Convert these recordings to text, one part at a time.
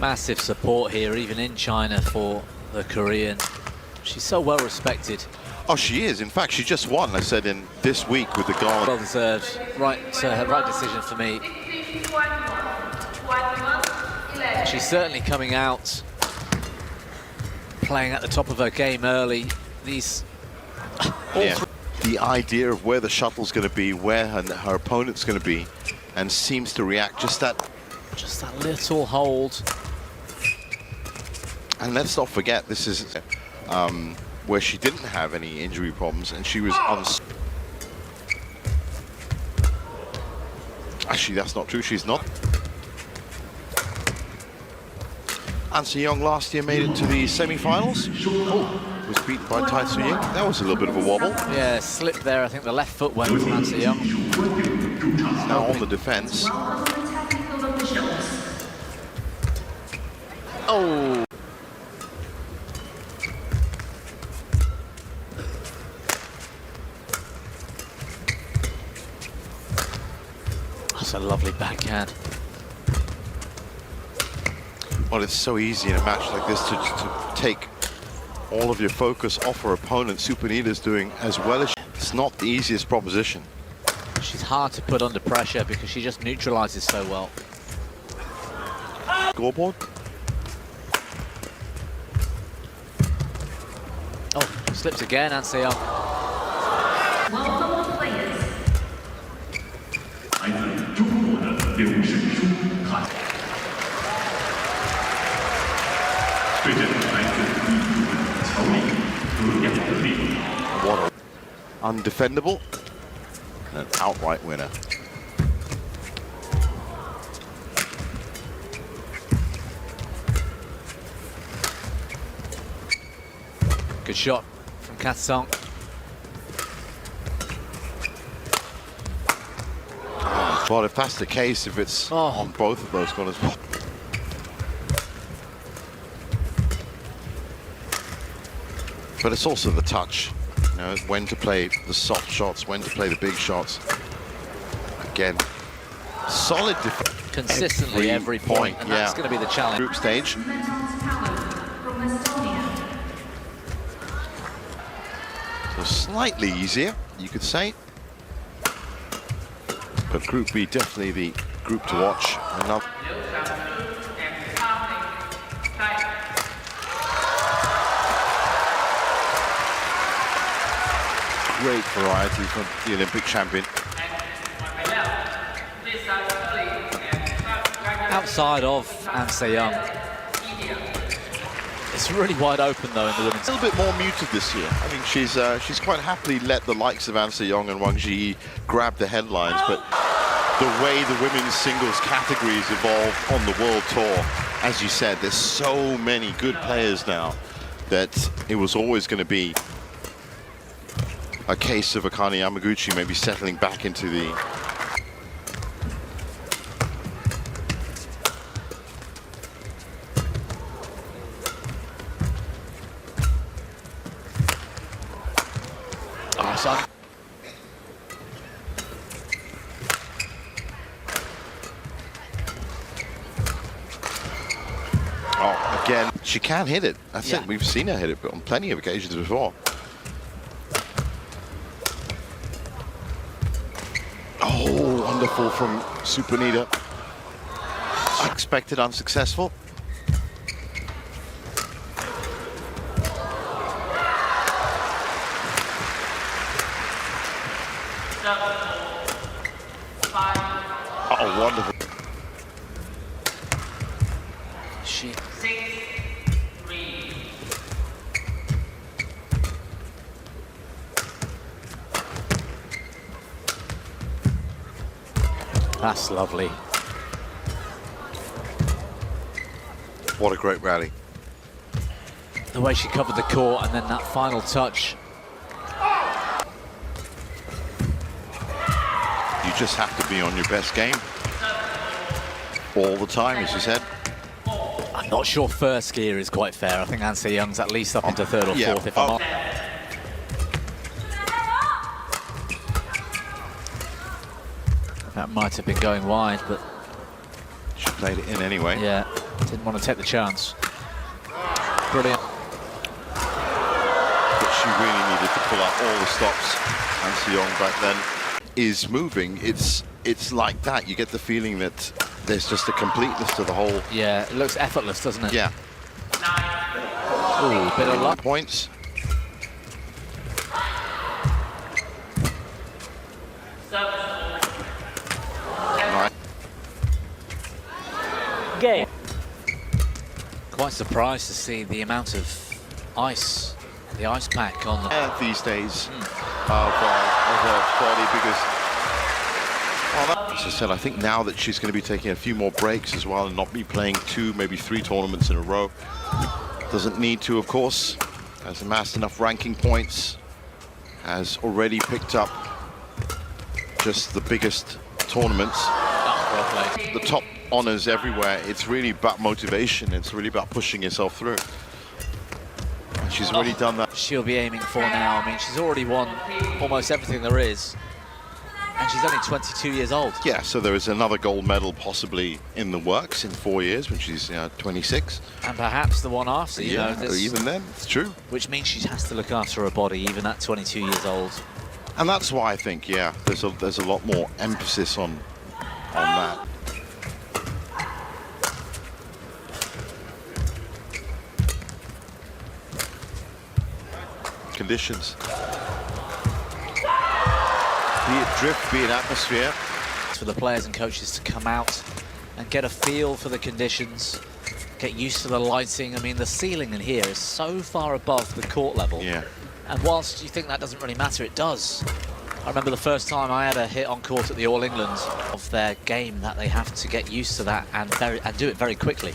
Massive support here, even in China, for the Korean. She's so well respected. Oh, she is. In fact, she just won, I said, in this week with the goal. Well deserved. Right decision for me. She's certainly coming out playing at the top of her game early. These the idea of where the shuttle's going to be, where her opponent's going to be, and seems to react just that little hold. And let's not forget, this is where she didn't have any injury problems, and she was on. Actually, that's not true. She's not. An Se-young last year made it to the semi-finals. Was beaten by Tai Tzu-ying. That was a little bit of a wobble. Yeah, slipped there. I think the left foot went from An Se-young. Now on the defense. Oh. That's a lovely backhand. Well, it's so easy in a match like this to take all of your focus off her opponent. Supanida's doing as well as it's not the easiest proposition. She's hard to put under pressure because she just neutralizes so well. Scoreboard. Oh, slips again, An Se-young. What a undefendable and an outright winner. Good shot from Katethong. Well, if that's the case, if it's on both of those corners. But it's also the touch, you know, when to play the soft shots, when to play the big shots. Again, solid defense. Consistently every point, and that's going to be the challenge. Group stage. So slightly easier, you could say. But Group B, definitely the group to watch. Great variety from the Olympic champion. Outside of An Se-young, it's really wide open though in the women's. A little bit more muted this year. I think she's quite happily let the likes of An Se-young and Wang Zhiyi grab the headlines, but the way the women's singles categories evolve on the world tour, as you said, there's so many good players now that it was always going to be a case of Akane Yamaguchi maybe settling back into the again, she can hit it. That's it. We've seen her hit it on plenty of occasions before. Oh, wonderful from Supanida. Expected unsuccessful. Oh, wonderful. That's lovely. What a great rally. The way she covered the court and then that final touch. You just have to be on your best game all the time, as you said. I'm not sure first gear is quite fair. I think An Se-young's at least up into third or fourth if I'm on. That might have been going wide, but she played it in anyway. Yeah. Didn't want to take the chance. Brilliant. But she really needed to pull out all the stops. And Seong back then is moving. It's like that. You get the feeling that there's just a completeness to the whole. Yeah, it looks effortless, doesn't it? Yeah. Ooh, bit of luck. Points. Right. Game. Quite surprised to see the amount of ice, the ice pack on the... These days of her body, because as I said, I think now that she's going to be taking a few more breaks as well and not be playing 2, maybe 3 tournaments in a row. Doesn't need to, of course. Has amassed enough ranking points. Has already picked up just the biggest tournaments. Well played. The top honors everywhere. It's really about motivation. It's really about pushing yourself through. And she's already done that. She'll be aiming for now. I mean, she's already won almost everything there is. And she's only 22 years old. Yeah, so there is another gold medal possibly in the works in 4 years when she's 26. And perhaps the one after, you know. This, even then, it's true. Which means she has to look after her body, even at 22 years old. And that's why I think, yeah, there's a lot more emphasis on that. Conditions. Be it drift, be it atmosphere. For the players and coaches to come out and get a feel for the conditions, get used to the lighting. I mean, the ceiling in here is so far above the court level. Yeah. And whilst you think that doesn't really matter, it does. I remember the first time I had a hit on court at the All England of their game, that they have to get used to that and do it very quickly.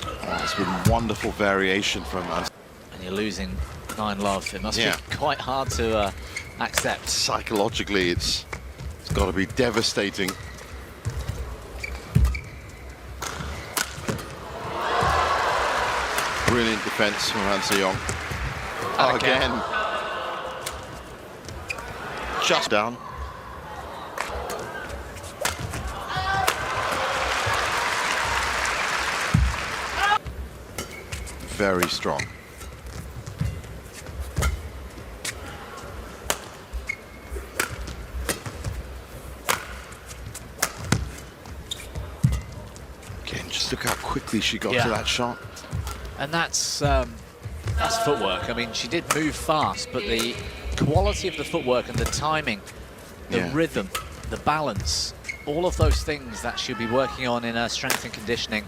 Oh, it's been wonderful variation from us. And you're losing 9-love. It must Yeah. be quite hard to accept. Psychologically, it's got to be devastating. Brilliant defense from Han Se-young. Oh, again. Just down. Very strong. Again, just look how quickly she got to that shot. And that's footwork. I mean, she did move fast, but the quality of the footwork and the timing, the rhythm, the balance, all of those things that she'll be working on in her strength and conditioning,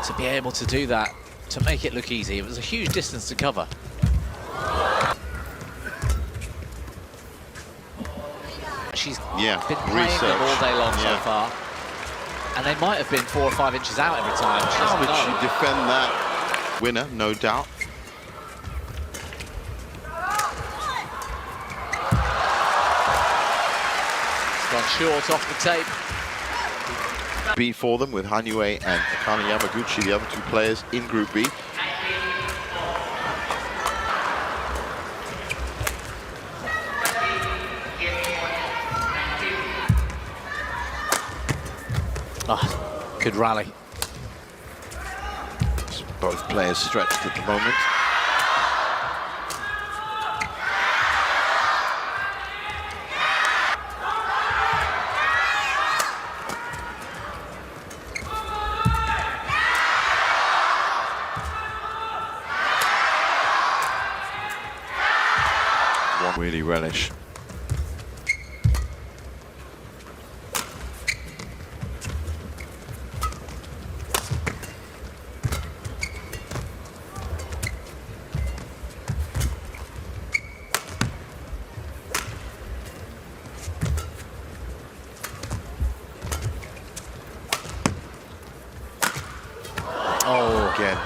to be able to do that, to make it look easy. It was a huge distance to cover. She's been playing them all day long so far. And they might have been 4 or 5 inches out every time. How would she defend that? Winner, no doubt. It's gone short off the tape. B for them with Hanue and Akane Yamaguchi, the other 2 players in Group B. Good rally. Both players stretched at the moment. One really relish. Oh, again.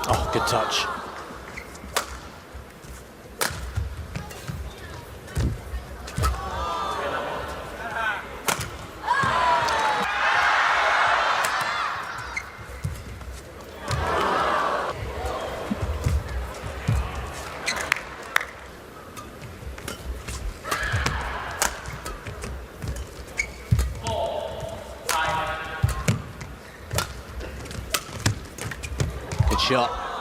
Oh, good touch. shot.